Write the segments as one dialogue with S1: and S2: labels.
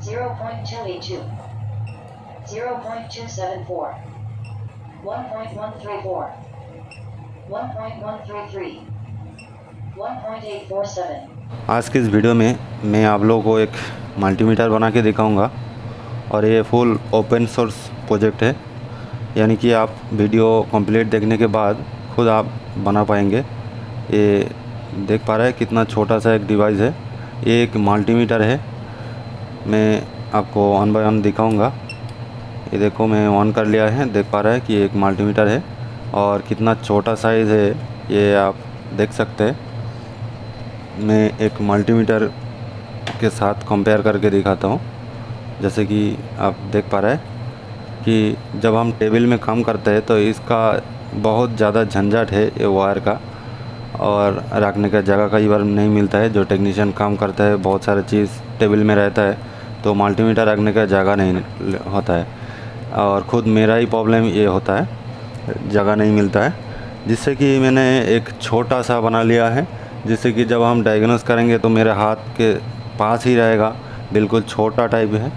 S1: 0.282, 0.274, 1.134, 1.133, 1.847।
S2: आज की इस वीडियो में मैं आप लोगों को एक मल्टीमीटर बना के दिखाऊंगा और ये फुल ओपन सोर्स प्रोजेक्ट है, यानी कि आप वीडियो कंप्लीट देखने के बाद खुद आप बना पाएंगे। ये देख पा रहे हैं कितना छोटा सा एक डिवाइस है, ये एक मल्टीमीटर है। मैं आपको वन बाय वन दिखाऊंगा। ये देखो मैं ऑन कर लिया है, देख पा रहे हैं कि एक मल्टीमीटर है और कितना छोटा साइज़ है ये आप देख सकते हैं। मैं एक मल्टीमीटर के साथ कंपेयर करके दिखाता हूँ। जैसे कि आप देख पा रहे हैं कि जब हम टेबल में काम करते हैं तो इसका बहुत ज़्यादा झंझट है ये वायर का, और रखने का जगह कई बार नहीं मिलता है। जो टेक्नीशियन काम करता है बहुत सारे चीज़ टेबल में रहता है तो मल्टीमीटर रखने का जगह नहीं होता है, और ख़ुद मेरा ही प्रॉब्लम ये होता है, जगह नहीं मिलता है। जिससे कि मैंने एक छोटा सा बना लिया है, जिससे कि जब हम डायग्नोस करेंगे तो मेरे हाथ के पास ही रहेगा, बिल्कुल छोटा टाइप है।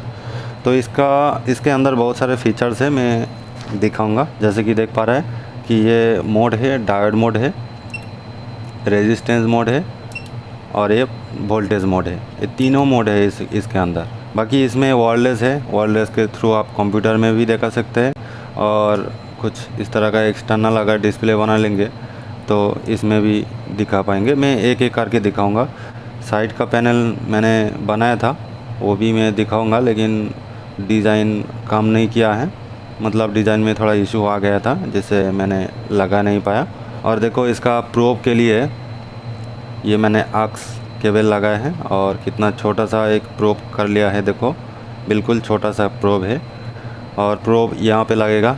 S2: तो इसके अंदर बहुत सारे फीचर्स हैं, मैं दिखाऊंगा। जैसे कि देख पा रहे हैं कि ये मोड है, डायोड मोड है, रेजिस्टेंस मोड है और ये वोल्टेज मोड है। ये तीनों मोड है इसके अंदर। बाकी इसमें वायरलेस है, वायरलेस के थ्रू आप कंप्यूटर में भी देखा सकते हैं, और कुछ इस तरह का एक्सटर्नल अगर डिस्प्ले बना लेंगे तो इसमें भी दिखा पाएंगे। मैं एक एक करके दिखाऊंगा। साइड का पैनल मैंने बनाया था, वो भी मैं दिखाऊंगा, लेकिन डिज़ाइन काम नहीं किया है, मतलब डिज़ाइन में थोड़ा इशू आ गया था जिससे मैंने लगा नहीं पाया। और देखो इसका प्रोब के लिए ये मैंने आक्स केबल लगाए हैं, और कितना छोटा सा एक प्रोब कर लिया है। देखो बिल्कुल छोटा सा प्रोब है, और प्रोब यहाँ पे लगेगा।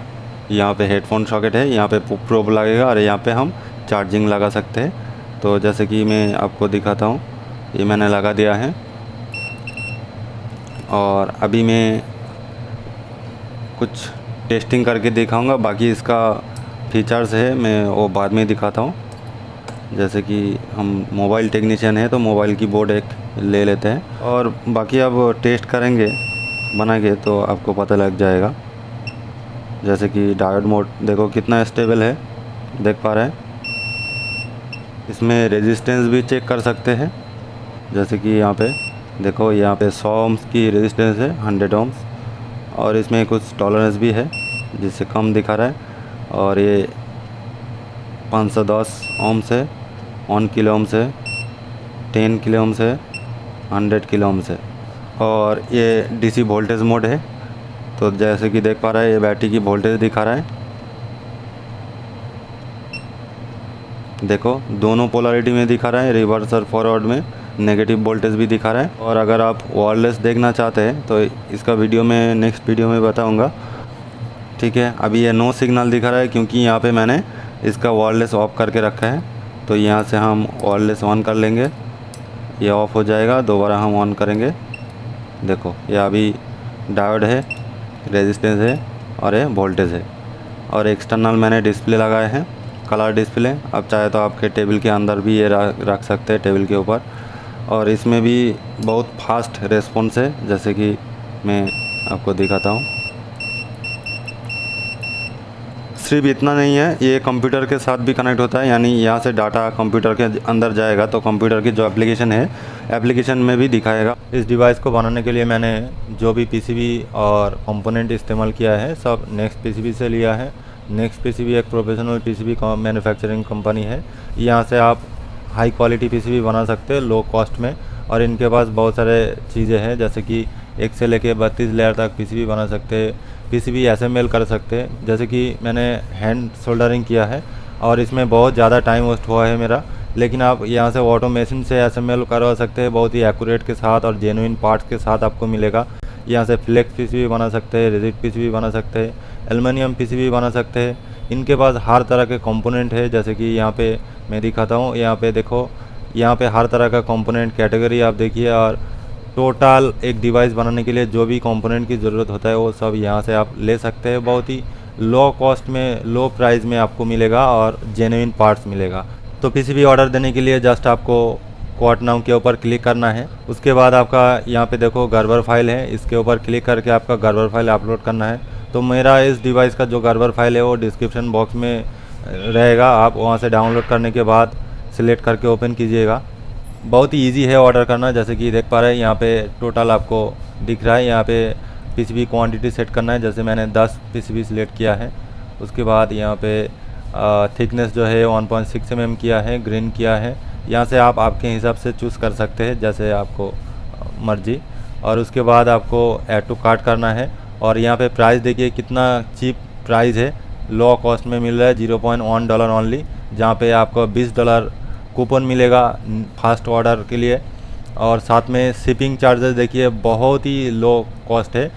S2: यहाँ पे हेडफोन सॉकेट है, यहाँ पे प्रोब लगेगा, और यहाँ पे हम चार्जिंग लगा सकते हैं। तो जैसे कि मैं आपको दिखाता हूँ, ये मैंने लगा दिया है, और अभी मैं कुछ टेस्टिंग करके दिखाऊंगा। बाकी इसका फीचर्स है मैं वो बाद में दिखाता हूँ। जैसे कि हम मोबाइल टेक्नीशियन है तो मोबाइल की बोर्ड एक ले लेते हैं, और बाकी अब टेस्ट करेंगे बना के तो आपको पता लग जाएगा। जैसे कि डायोड मोड देखो कितना स्टेबल है, देख पा रहे हैं। इसमें रेजिस्टेंस भी चेक कर सकते हैं। जैसे कि यहाँ पे देखो, यहाँ पे 100 ओम्स की रेजिस्टेंस है, 100 ओम्स, और इसमें कुछ टॉलरेंस भी है जिससे कम दिखा रहा है। और ये 510 ओम्स है, 1 किलो ओम्स है, 10 किलो ओम्स है, 100 किलो ओम्स है। और ये डीसी वोल्टेज मोड है। तो जैसे कि देख पा रहा है ये बैटरी की वोल्टेज दिखा रहा है। देखो दोनों पोलैरिटी में दिखा रहा है, रिवर्स और फॉरवर्ड में नेगेटिव वोल्टेज भी दिखा रहा है। और अगर आप वायरलेस देखना चाहते हैं तो इसका वीडियो में नेक्स्ट वीडियो में बताऊंगा, ठीक है। अभी ये नो सिग्नल दिखा रहा है क्योंकि यहाँ पे मैंने इसका वायरलेस ऑफ करके रखा है। तो यहाँ से हम वायरलेस ऑन कर लेंगे, ये ऑफ हो जाएगा, दोबारा हम ऑन करेंगे। देखो ये अभी डायोड है, रेजिस्टेंस है, और ये वोल्टेज है। और एक्सटर्नल मैंने डिस्प्ले लगाए हैं, कलर डिस्प्ले। अब चाहे तो आपके टेबल के अंदर भी ये रख सकते हैं, टेबल के ऊपर। और इसमें भी बहुत फास्ट रेस्पॉन्स है, जैसे कि मैं आपको दिखाता हूँ। सिर्फ इतना नहीं है, ये कंप्यूटर के साथ भी कनेक्ट होता है, यानी यहाँ से डाटा कंप्यूटर के अंदर जाएगा तो कंप्यूटर की जो एप्लीकेशन है, एप्लीकेशन में भी दिखाएगा। इस डिवाइस को बनाने के लिए मैंने जो भी पीसीबी और कंपोनेंट इस्तेमाल किया है सब नेक्स्ट पीसीबी से लिया है। नेक्स्ट पीसीबी एक प्रोफेशनल पीसीबी मैन्युफैक्चरिंग कंपनी है। यहाँ से आप हाई क्वालिटी पीसीबी बना सकते हैं लो कॉस्ट में। और इनके पास बहुत सारे चीज़ें हैं, जैसे कि 1 से लेके 32 लेयर तक पीसीबी बना सकते हैं, पीसीबी एसएमएल कर सकते हैं। जैसे कि मैंने हैंड सोल्डरिंग किया है और इसमें बहुत ज़्यादा टाइम वेस्ट हुआ है मेरा, लेकिन आप यहाँ से ऑटोमेशन से एसएमएल करवा सकते हैं, बहुत ही एक्यूरेट के साथ और जेन्युइन पार्ट्स के साथ आपको मिलेगा। यहाँ से फ्लेक्स पीसीबी बना सकते हैं, रिजिड पीसीबी बना सकते हैं, एल्युमिनियम पीसीबी बना सकते हैं। इनके पास हर तरह के कंपोनेंट है, जैसे कि यहाँ पे मैं दिखाता हूँ। यहाँ पे देखो, यहाँ पे हर तरह का कंपोनेंट कैटेगरी आप देखिए, और टोटल एक डिवाइस बनाने के लिए जो भी कंपोनेंट की ज़रूरत होता है वो सब यहाँ से आप ले सकते हैं। बहुत ही लो कॉस्ट में, लो प्राइस में आपको मिलेगा और जेन्युइन पार्ट्स मिलेगा। तो पीसीबी ऑर्डर देने के लिए जस्ट आपको क्वाड नाउ के ऊपर क्लिक करना है। उसके बाद आपका यहाँ पे देखो गर्बर फाइल है, इसके ऊपर क्लिक करके आपका गर्बर फाइल अपलोड करना है। तो मेरा इस डिवाइस का जो गर्बर फाइल है वो डिस्क्रिप्शन बॉक्स में रहेगा, आप वहाँ से डाउनलोड करने के बाद सिलेक्ट करके ओपन कीजिएगा। बहुत ही ईजी है ऑर्डर करना, जैसे कि देख पा रहे हैं यहाँ पे टोटल आपको दिख रहा है। यहाँ पे पीसीबी क्वांटिटी सेट करना है, जैसे मैंने 10 पीसीबी सिलेक्ट किया है। उसके बाद यहाँ पे थिकनेस जो है 1.6 mm किया है, ग्रीन किया है। यहाँ से आप आपके हिसाब से चूज़ कर सकते हैं जैसे आपको मर्जी। और उसके बाद आपको ऐड टू कार्ट करना है। और यहाँ पे प्राइस देखिए कितना चीप प्राइस है, लो कॉस्ट में मिल रहा है, $0.1 ओनली, जहाँ पे आपको $20 कूपन मिलेगा फास्ट ऑर्डर के लिए। और साथ में शिपिंग चार्जेस देखिए बहुत ही लो कॉस्ट है,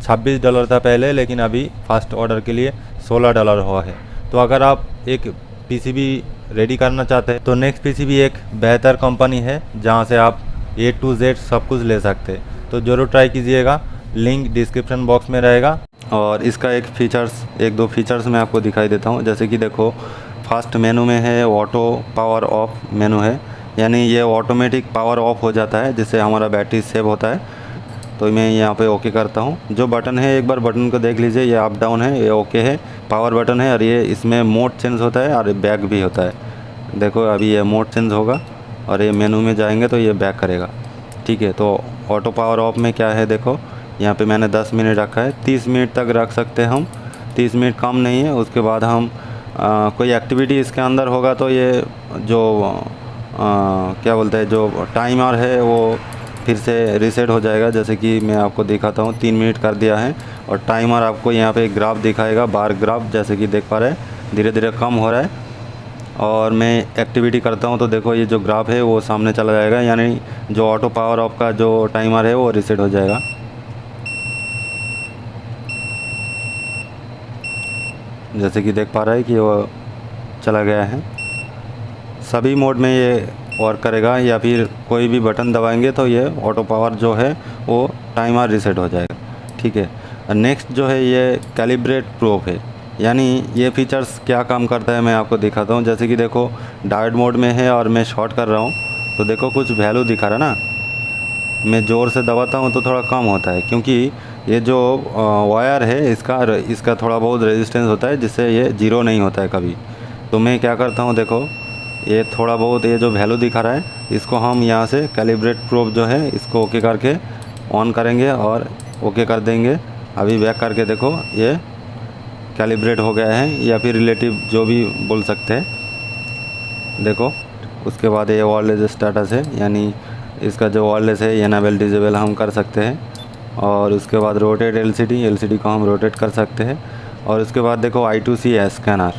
S2: $26 था पहले, लेकिन अभी फास्ट ऑर्डर के लिए $16 हुआ है। तो अगर आप एक पीसीबी रेडी करना चाहते हैं तो नेक्स्ट पीसीबी एक बेहतर कंपनी है जहां से आप A to Z सब कुछ ले सकते हैं। तो ज़रूर ट्राई कीजिएगा, लिंक डिस्क्रिप्शन बॉक्स में रहेगा। और इसका एक दो फीचर्स मैं आपको दिखाई देता हूं। जैसे कि देखो फर्स्ट मेनू में है ऑटो पावर ऑफ मेनू है, यानी ये ऑटोमेटिक पावर ऑफ हो जाता है जिससे हमारा बैटरी सेव होता है। तो मैं यहाँ पे ओके करता हूँ। जो बटन है एक बार बटन को देख लीजिए, ये अप डाउन है, ये ओके है, पावर बटन है। और ये इसमें मोड चेंज होता है और बैक भी होता है। देखो अभी ये मोड चेंज होगा और ये मेनू में जाएंगे तो ये बैक करेगा, ठीक है। तो ऑटो पावर ऑफ में क्या है देखो, यहाँ पे मैंने 10 मिनट रखा है, 30 मिनट तक रख सकते हैं हम, 30 मिनट कम नहीं है। उसके बाद हम कोई एक्टिविटी इसके अंदर होगा तो ये जो क्या बोलते हैं जो टाइमर है वो फिर से रीसेट हो जाएगा। जैसे कि मैं आपको दिखाता हूँ, 3 मिनट कर दिया है और टाइमर आपको यहाँ पे ग्राफ दिखाएगा, बार ग्राफ, जैसे कि देख पा रहे हैं धीरे धीरे कम हो रहा है। और मैं एक्टिविटी करता हूँ तो देखो ये जो ग्राफ है वो सामने चला जाएगा, यानी जो ऑटो पावर ऑफ का जो टाइमर है वो रीसेट हो जाएगा। जैसे कि देख पा रहा है कि वो चला गया है। सभी मोड में ये वर्क करेगा, या फिर कोई भी बटन दबाएंगे तो ये ऑटो पावर जो है वो टाइमर रीसेट हो जाएगा, ठीक है। नेक्स्ट जो है ये कैलिब्रेट प्रूफ है, यानी ये फीचर्स क्या काम करता है मैं आपको दिखाता हूँ। जैसे कि देखो डायोड मोड में है और मैं शॉर्ट कर रहा हूँ तो देखो कुछ वैल्यू दिखा रहा है ना, मैं ज़ोर से दबाता हूँ तो थोड़ा कम होता है, क्योंकि ये जो वायर है इसका थोड़ा बहुत रेजिस्टेंस होता है जिससे ये ज़ीरो नहीं होता है कभी। तो मैं क्या करता हूँ, देखो ये थोड़ा बहुत ये जो वैल्यू दिखा रहा है इसको हम यहाँ से कैलिब्रेट प्रूफ जो है इसको ओके करके ऑन करेंगे और ओके कर देंगे। अभी बैक करके देखो ये कैलिब्रेट हो गया है, या फिर रिलेटिव जो भी बोल सकते हैं। देखो उसके बाद ये वायरलेस स्टेटस है, यानी इसका जो वायरलेस है इनेबल डिसेबल हम कर सकते हैं। और उसके बाद रोटेट एलसीडी को हम रोटेट कर सकते हैं। और उसके बाद देखो I2C स्कैनर,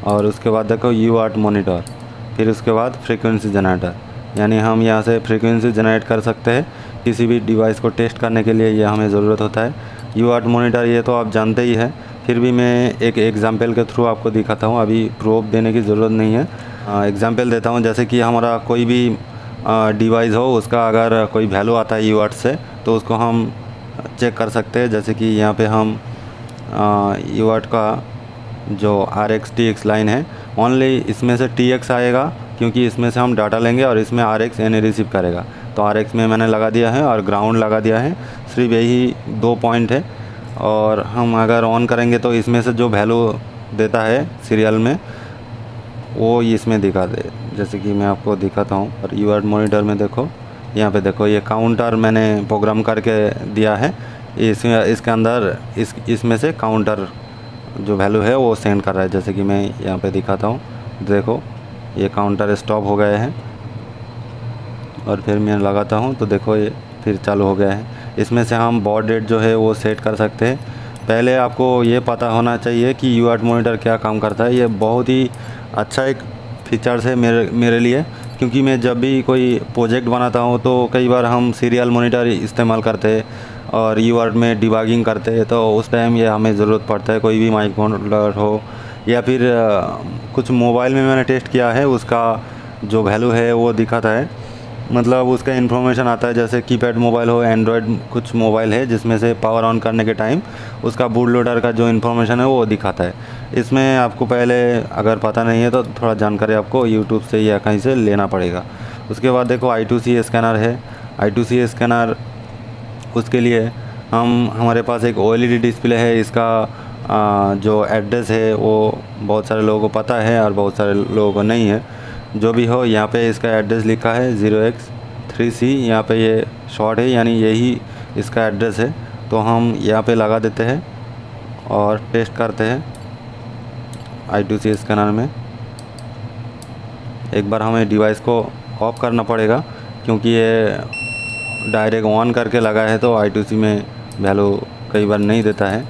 S2: और उसके बाद देखो UART मॉनिटर, फिर उसके बाद फ्रीक्वेंसी जनरेटर, यानी हम यहाँ से फ्रीक्वेंसी जनरेट कर सकते हैं किसी भी डिवाइस को टेस्ट करने के लिए, ये हमें ज़रूरत होता है। UART मॉनिटर ये तो आप जानते ही है, फिर भी मैं एक एग्जांपल के थ्रू आपको दिखाता हूँ, अभी प्रूफ देने की ज़रूरत नहीं है। एग्जांपल देता हूँ, जैसे कि हमारा कोई भी डिवाइस हो उसका अगर कोई वैल्यू आता है UART से तो उसको हम चेक कर सकते हैं। जैसे कि यहाँ पे हम UART का जो RX TX लाइन है, ओनली इसमें से TX आएगा क्योंकि इसमें से हम डाटा लेंगे और इसमें RX यानी रिसीव करेगा। तो RX में मैंने लगा दिया है और ग्राउंड लगा दिया है, सिर्फ यही 2 पॉइंट है। और हम अगर ऑन करेंगे तो इसमें से जो वैल्यू देता है सीरियल में वो इसमें दिखा दे। जैसे कि मैं आपको दिखाता हूँ। और UART मॉनिटर में देखो, यहाँ पे देखो ये काउंटर मैंने प्रोग्राम करके दिया है, इसके अंदर इसमें से काउंटर जो वैल्यू है वो सेंड कर रहा है। जैसे कि मैं यहाँ पे दिखाता हूँ, देखो ये काउंटर स्टॉप हो गए हैं और फिर मैं लगाता हूँ तो देखो ये फिर चालू हो गया है। इसमें से हम बॉड रेट जो है वो सेट कर सकते हैं। पहले आपको ये पता होना चाहिए कि UART मॉनिटर क्या काम करता है। ये बहुत ही अच्छा एक फीचर्स है मेरे लिए, क्योंकि मैं जब भी कोई प्रोजेक्ट बनाता हूँ तो कई बार हम सीरियल मॉनिटर इस्तेमाल करते हैं और UART में डिबगिंग करते हैं, तो उस टाइम ये हमें ज़रूरत पड़ता है। कोई भी माइक्रोकंट्रोलर हो या फिर कुछ मोबाइल में मैंने टेस्ट किया है, उसका जो वैल्यू है वो दिखाता है, मतलब उसका इन्फॉर्मेशन आता है। जैसे कीपैड मोबाइल हो, एंड्रॉयड कुछ मोबाइल है जिसमें से पावर ऑन करने के टाइम उसका बूट लोडर का जो इन्फॉर्मेशन है वो दिखाता है। इसमें आपको पहले अगर पता नहीं है तो थोड़ा जानकारी आपको यूट्यूब से या कहीं से लेना पड़ेगा। उसके बाद देखो I2C स्कैनर है। I2C स्कैनर उसके लिए हमारे पास एक OLED डिस्प्ले है। इसका जो एड्रेस है वो बहुत सारे लोगों को पता है और बहुत सारे लोगों को नहीं है। जो भी हो, यहाँ पे इसका एड्रेस लिखा है 0x3C। यहाँ पे ये शॉर्ट है, यानी यही इसका एड्रेस है। तो हम यहाँ पे लगा देते हैं और टेस्ट करते हैं I2C स्कैनर में। एक बार हमें डिवाइस को ऑफ करना पड़ेगा, क्योंकि ये डायरेक्ट ऑन करके लगा है तो I2C में वैल्यू कई बार नहीं देता है,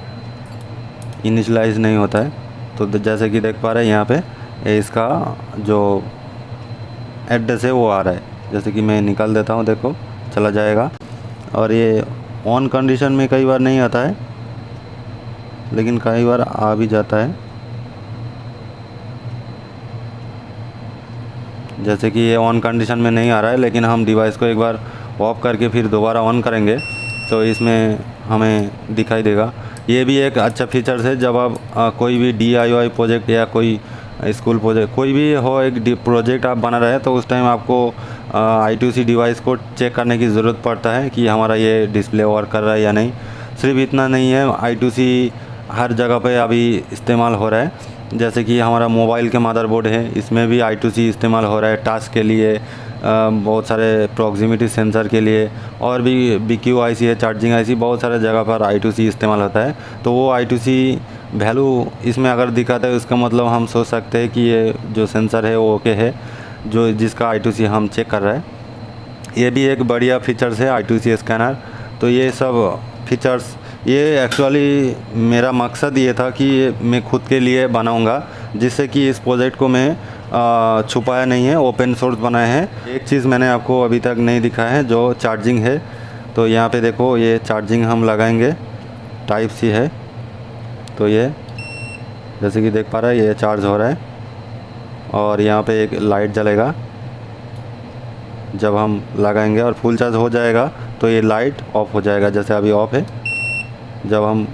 S2: इनिशलाइज नहीं होता है। तो जैसे कि देख पा रहे हैं यहाँ पे इसका जो एड्रेस है वो आ रहा है। जैसे कि मैं निकाल देता हूँ, देखो चला जाएगा। और ये ऑन कंडीशन में कई बार नहीं आता है, लेकिन कई बार आ भी जाता है। जैसे कि ये ऑन कंडीशन में नहीं आ रहा है, लेकिन हम डिवाइस को एक बार ऑफ करके फिर दोबारा ऑन करेंगे तो इसमें हमें दिखाई देगा। ये भी एक अच्छा फीचर्स है। जब आप कोई भी DIY प्रोजेक्ट या कोई स्कूल प्रोजेक्ट, कोई भी हो, एक प्रोजेक्ट आप बना रहे हैं, तो उस टाइम आपको I2C डिवाइस को चेक करने की ज़रूरत पड़ता है कि हमारा ये डिस्प्ले वर्क कर रहा है या नहीं। सिर्फ इतना नहीं है, I2C हर जगह पे अभी इस्तेमाल हो रहा है। जैसे कि हमारा मोबाइल के मदरबोर्ड है, इसमें भी I2C इस्तेमाल हो रहा है टास्क के लिए, बहुत सारे प्रॉक्सिमिटी सेंसर के लिए, और भी BQIC है, चार्जिंग IC, बहुत सारे जगह पर I2C इस्तेमाल होता है। तो वो I2C वैल्यू इसमें अगर दिखाता है, उसका मतलब हम सोच सकते हैं कि ये जो सेंसर है वो ओके है, जो जिसका I2C हम चेक कर रहे हैं। ये भी एक बढ़िया फीचर्स है I2C स्कैनर। तो ये सब फीचर्स, ये एक्चुअली मेरा मकसद ये था कि मैं खुद के लिए बनाऊंगा, जिससे कि इस प्रोजेक्ट को मैं छुपाया नहीं है, ओपन सोर्स बनाया है। एक चीज़ मैंने आपको अभी तक नहीं दिखाया है, जो चार्जिंग है। तो यहाँ पे देखो, ये चार्जिंग हम लगाएंगे, टाइप C है। तो ये जैसे कि देख पा रहा है, ये चार्ज हो रहा है और यहाँ पे एक लाइट जलेगा। जब हम लगाएंगे और फुल चार्ज हो जाएगा तो ये लाइट ऑफ हो जाएगा, जैसे अभी ऑफ है। जब हम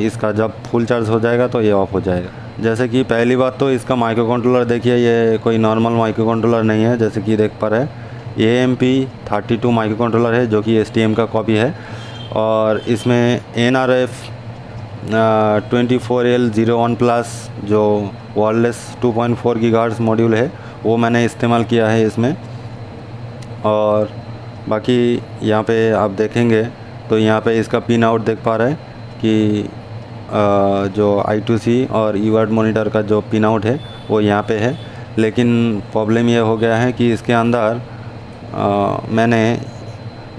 S2: इसका जब फुल चार्ज हो जाएगा तो ये ऑफ हो जाएगा। जैसे कि पहली बात तो इसका माइक्रो कंट्रोलर देखिए, ये कोई नॉर्मल माइक्रो कंट्रोलर नहीं है। जैसे कि देख पा रहे हैं, AMP32 माइक्रो कंट्रोलर है, जो कि STM का कॉपी है। और इसमें NRF 24L01+ जो वायरलेस 2.4 GHz मॉड्यूल है, वो मैंने इस्तेमाल किया है इसमें। और बाकी यहाँ पे आप देखेंगे तो यहाँ पे इसका पिन आउट देख पा रहे हैं कि जो I2C और ईवर्ड मॉनिटर का जो पिन आउट है वो यहाँ पे है। लेकिन प्रॉब्लम ये हो गया है कि इसके अंदर मैंने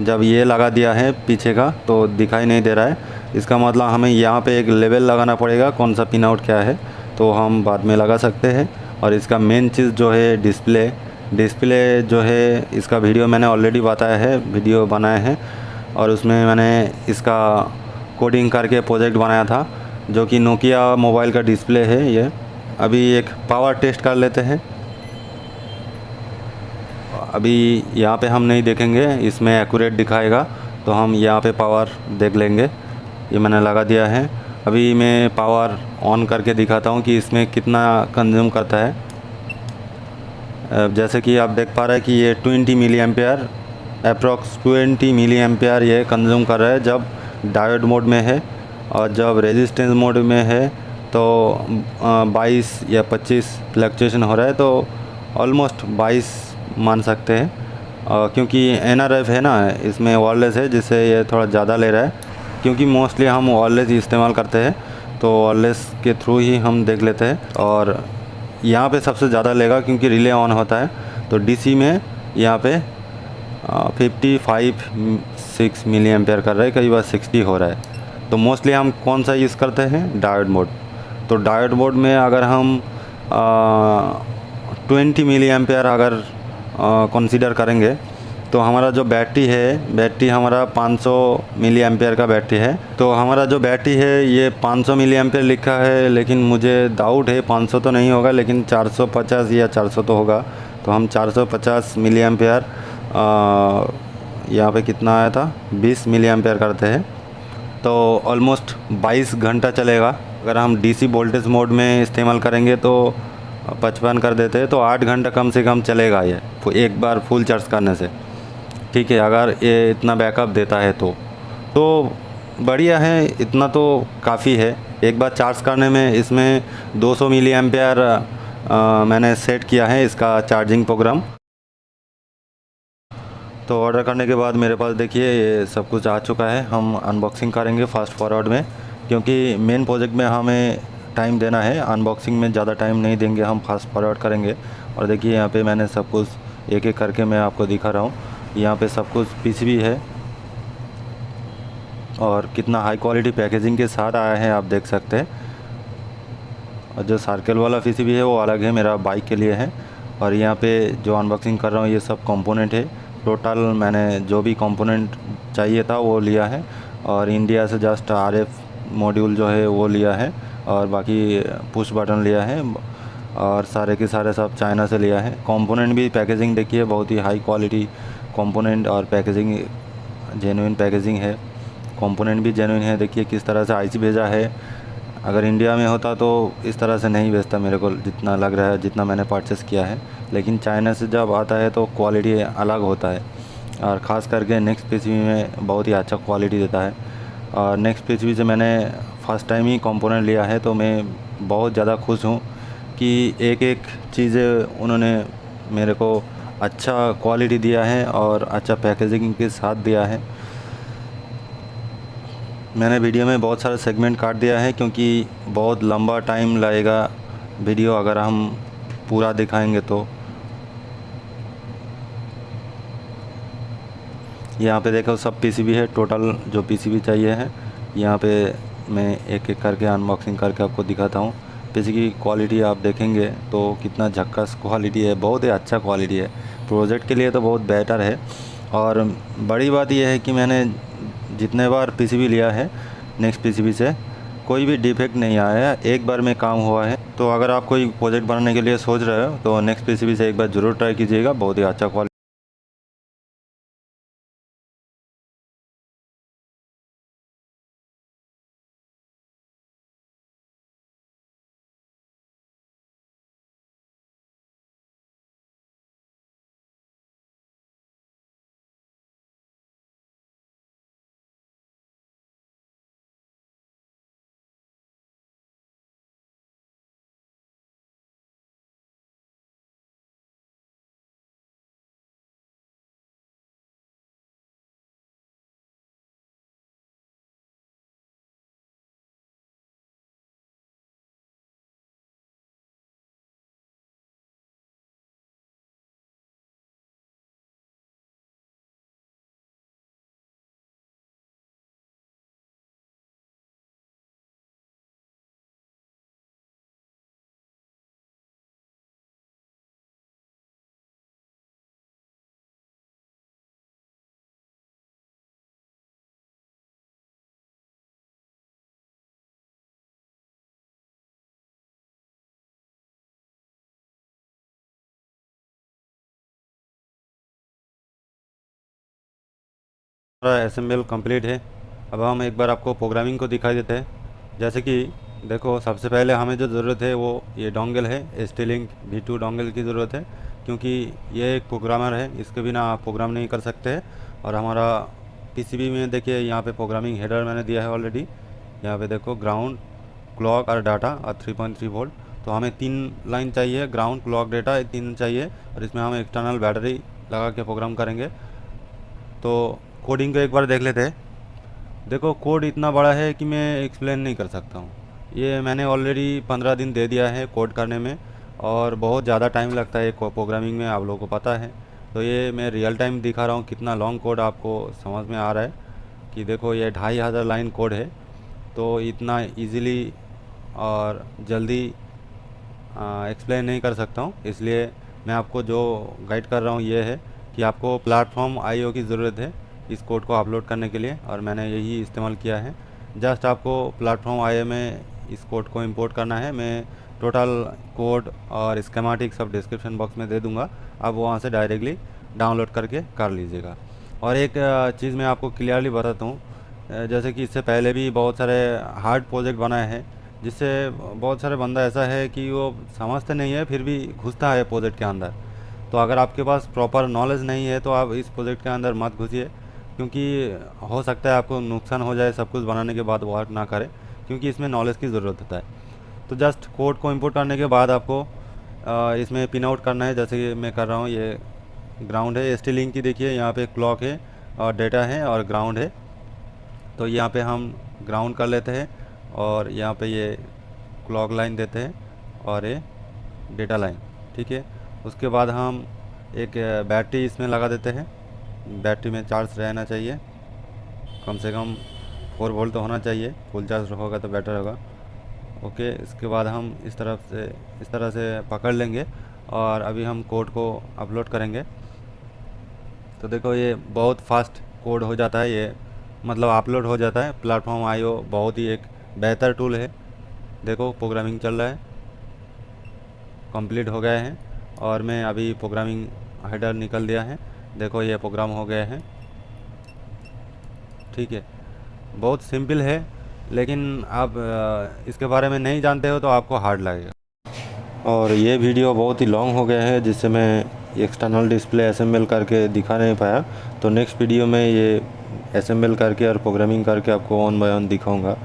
S2: जब ये लगा दिया है पीछे का, तो दिखाई नहीं दे रहा है। इसका मतलब हमें यहाँ पे एक लेवल लगाना पड़ेगा, कौन सा पिन आउट क्या है, तो हम बाद में लगा सकते हैं। और इसका मेन चीज़ जो है डिस्प्ले जो है, इसका वीडियो मैंने ऑलरेडी बताया है, वीडियो बनाया है। और उसमें मैंने इसका कोडिंग करके प्रोजेक्ट बनाया था, जो कि नोकिया मोबाइल का डिस्प्ले है ये। अभी एक पावर टेस्ट कर लेते हैं। अभी यहाँ पे हम नहीं देखेंगे, इसमें एक्यूरेट दिखाएगा, तो हम यहाँ पे पावर देख लेंगे। ये मैंने लगा दिया है। अभी मैं पावर ऑन करके दिखाता हूँ कि इसमें कितना कंज्यूम करता है। जैसे कि आप देख पा रहे हैं कि ये 20 milliampere, approx 20 milliampere ये कंज्यूम कर रहा है जब डायोड मोड में है। और जब रेजिस्टेंस मोड में है तो 22 या 25 फ्लक्चुएशन हो रहा है, तो ऑलमोस्ट 22 मान सकते हैं। क्योंकि NRF है ना, इसमें वायरलेस है, जिससे ये थोड़ा ज़्यादा ले रहा है। क्योंकि मोस्टली हम वायरलेस ही इस्तेमाल करते हैं, तो वायरलेस के थ्रू ही हम देख लेते हैं। और यहाँ पे सबसे ज़्यादा लेगा क्योंकि रिले ऑन होता है। तो DC में यहाँ पे 55-6 मिली एम्पेयर कर रहा है, कई बार 60 हो रहा है। तो मोस्टली हम कौन सा यूज़ करते हैं, डायोड मोड। तो डायोड मोड में अगर हम 20 मिली एम्पेयर अगर कंसीडर करेंगे, तो हमारा जो बैटरी हमारा 500 मिली एम्पेयर का बैटरी है। तो हमारा जो बैटरी है ये 500 मिली एम्पेयर लिखा है, लेकिन मुझे डाउट है 500 तो नहीं होगा, लेकिन 450 या 400 तो होगा। तो हम 450 मिली एम्पेयर, यहाँ पे कितना आया था, 20 मिली एम्पेयर करते हैं, तो ऑलमोस्ट 22 घंटा चलेगा। अगर हम DC वोल्टेज मोड में इस्तेमाल करेंगे तो 55 कर देते हैं तो 8 घंटा कम से कम चलेगा ये एक बार फुल चार्ज करने से। ठीक है, अगर ये इतना बैकअप देता है तो बढ़िया है, इतना तो काफ़ी है। एक बार चार्ज करने में इसमें 200 मिली एम्पेयर मैंने सेट किया है इसका चार्जिंग प्रोग्राम। तो ऑर्डर करने के बाद मेरे पास देखिए ये सब कुछ आ चुका है। हम अनबॉक्सिंग करेंगे फास्ट फॉरवर्ड में, क्योंकि मेन प्रोजेक्ट में हमें टाइम देना है, अनबॉक्सिंग में ज़्यादा टाइम नहीं देंगे, हम फास्ट फॉरवर्ड करेंगे। और देखिए यहाँ पे मैंने सब कुछ एक एक करके मैं आपको दिखा रहा हूँ। यहाँ पे सब कुछ पीसीबी है और कितना हाई क्वालिटी पैकेजिंग के साथ आया है आप देख सकते हैं। और जो सर्कल वाला पीसीबी है वो अलग है, मेरा बाइक के लिए है। और यहाँ पे जो अनबॉक्सिंग कर रहा हूँ ये सब कंपोनेंट है। टोटल मैंने जो भी कंपोनेंट चाहिए था वो लिया है, और इंडिया से जस्ट आरएफ मॉड्यूल जो है वो लिया है, और बाकी पुश बटन लिया है, और सारे के सारे सब चाइना से लिया है। कंपोनेंट भी पैकेजिंग देखिए बहुत ही हाई क्वालिटी कंपोनेंट, और पैकेजिंग जेन्युइन पैकेजिंग है, कंपोनेंट भी जेन्युइन है। देखिए किस तरह से आईसी भेजा है। अगर इंडिया में होता तो इस तरह से नहीं भेजता मेरे को, जितना लग रहा है, जितना मैंने परचेस किया है। लेकिन चाइना से जब आता है तो क्वालिटी अलग होता है, और ख़ास करके नेक्स्ट पीसीबी में बहुत ही अच्छा क्वालिटी देता है। और नेक्स्ट पीसीबी से मैंने फ़र्स्ट टाइम ही कंपोनेंट लिया है, तो मैं बहुत ज़्यादा खुश हूँ कि एक एक चीज़ें उन्होंने मेरे को अच्छा क्वालिटी दिया है और अच्छा पैकेजिंग के साथ दिया है। मैंने वीडियो में बहुत सारे सेगमेंट काट दिया है, क्योंकि बहुत लंबा टाइम लगेगा वीडियो अगर हम पूरा दिखाएंगे तो। यहाँ पे देखो सब पीसीबी है, टोटल जो पीसीबी चाहिए है। यहाँ पे मैं एक एक करके अनबॉक्सिंग करके आपको दिखाता हूँ। पीसीबी की क्वालिटी आप देखेंगे तो कितना झक्कास क्वालिटी है, बहुत ही अच्छा क्वालिटी है। प्रोजेक्ट के लिए तो बहुत बेटर है। और बड़ी बात यह है कि मैंने जितने बार पीसीबी लिया है नेक्स्ट पीसीबी से कोई भी डिफेक्ट नहीं आया है, एक बार में काम हुआ है। तो अगर आप कोई प्रोजेक्ट बनाने के लिए सोच रहे हो तो नेक्स्ट पीसीबी से एक बार ज़रूर ट्राई कीजिएगा, बहुत ही अच्छा क्वालिटी। हमारा असेंबल कंप्लीट है। अब हम एक बार आपको प्रोग्रामिंग को दिखाई देते हैं। जैसे कि देखो सबसे पहले हमें जो ज़रूरत है वो ये डोंगल है, ST-Link V2 डोंगल की ज़रूरत है, क्योंकि ये एक प्रोग्रामर है, इसके बिना आप प्रोग्राम नहीं कर सकते। और हमारा पीसीबी में देखिए यहाँ पे प्रोग्रामिंग हेडर मैंने दिया है ऑलरेडी। यहाँ पे देखो ग्राउंड, क्लॉक और डाटा और 3.3 वोल्ट। तो हमें 3 लाइन चाहिए, ग्राउंड, क्लॉक, डाटा, ये 3 चाहिए। और इसमें हम एक्सटर्नल बैटरी लगा के प्रोग्राम करेंगे। तो कोडिंग को एक बार देख लेते हैं। देखो कोड इतना बड़ा है कि मैं एक्सप्लेन नहीं कर सकता हूँ। ये मैंने ऑलरेडी 15 दिन दे दिया है कोड करने में, और बहुत ज़्यादा टाइम लगता है प्रोग्रामिंग में, आप लोगों को पता है। तो ये मैं रियल टाइम दिखा रहा हूँ, कितना लॉन्ग कोड आपको समझ में आ रहा है कि देखो ये 2500 लाइन कोड है। तो इतना इजीली और जल्दी एक्सप्लेन नहीं कर सकता हूँ, इसलिए मैं आपको जो गाइड कर रहा हूँ ये है कि आपको प्लेटफॉर्म IO की ज़रूरत है इस कोड को अपलोड करने के लिए, और मैंने यही इस्तेमाल किया है। जस्ट आपको प्लेटफॉर्म IO में इस कोड को इंपोर्ट करना है। मैं टोटल कोड और स्कीमेटिक सब डिस्क्रिप्शन बॉक्स में दे दूंगा, आप वहाँ से डायरेक्टली डाउनलोड करके कर लीजिएगा। और एक चीज़ मैं आपको क्लियरली बताता हूँ, जैसे कि इससे पहले भी बहुत सारे हार्ड प्रोजेक्ट बनाए हैं, जिससे बहुत सारे बंदा ऐसा है कि वो समझते नहीं है फिर भी घुसता है प्रोजेक्ट के अंदर। तो अगर आपके पास प्रॉपर नॉलेज नहीं है तो आप इस प्रोजेक्ट के अंदर मत घुसिए, क्योंकि हो सकता है आपको नुकसान हो जाए सब कुछ बनाने के बाद वर्क ना करे, क्योंकि इसमें नॉलेज की ज़रूरत होता है। तो जस्ट कोड को इंपोर्ट करने के बाद आपको इसमें पिन आउट करना है, जैसे कि मैं कर रहा हूँ। ये ग्राउंड है, ST लिंक की देखिए यहाँ पे क्लॉक है और डेटा है और ग्राउंड है। तो यहाँ पे हम ग्राउंड कर लेते हैं और यहाँ पे ये क्लॉक लाइन देते हैं और ये डेटा लाइन, ठीक है। उसके बाद हम एक बैटरी इसमें लगा देते हैं। बैटरी में चार्ज रहना चाहिए, कम से कम 4 वोल्ट तो होना चाहिए, फुल चार्ज होगा तो बेटर होगा। ओके, इसके बाद हम इस तरह से पकड़ लेंगे और अभी हम कोड को अपलोड करेंगे। तो देखो ये बहुत फास्ट कोड हो जाता है, ये मतलब अपलोड हो जाता है। प्लेटफॉर्म IO बहुत ही एक बेहतर टूल है। देखो प्रोग्रामिंग चल रहा है, कंप्लीट हो गए हैं और मैं अभी प्रोग्रामिंग हेडर निकल दिया है। देखो ये प्रोग्राम हो गए हैं, ठीक है। बहुत सिंपल है, लेकिन आप इसके बारे में नहीं जानते हो तो आपको हार्ड लगेगा। और ये वीडियो बहुत ही लॉन्ग हो गया है, जिससे मैं एक्सटर्नल डिस्प्ले असेंबल करके दिखा नहीं पाया। तो नेक्स्ट वीडियो में ये असेंबल करके और प्रोग्रामिंग करके आपको ऑन बाय ऑन दिखाऊंगा।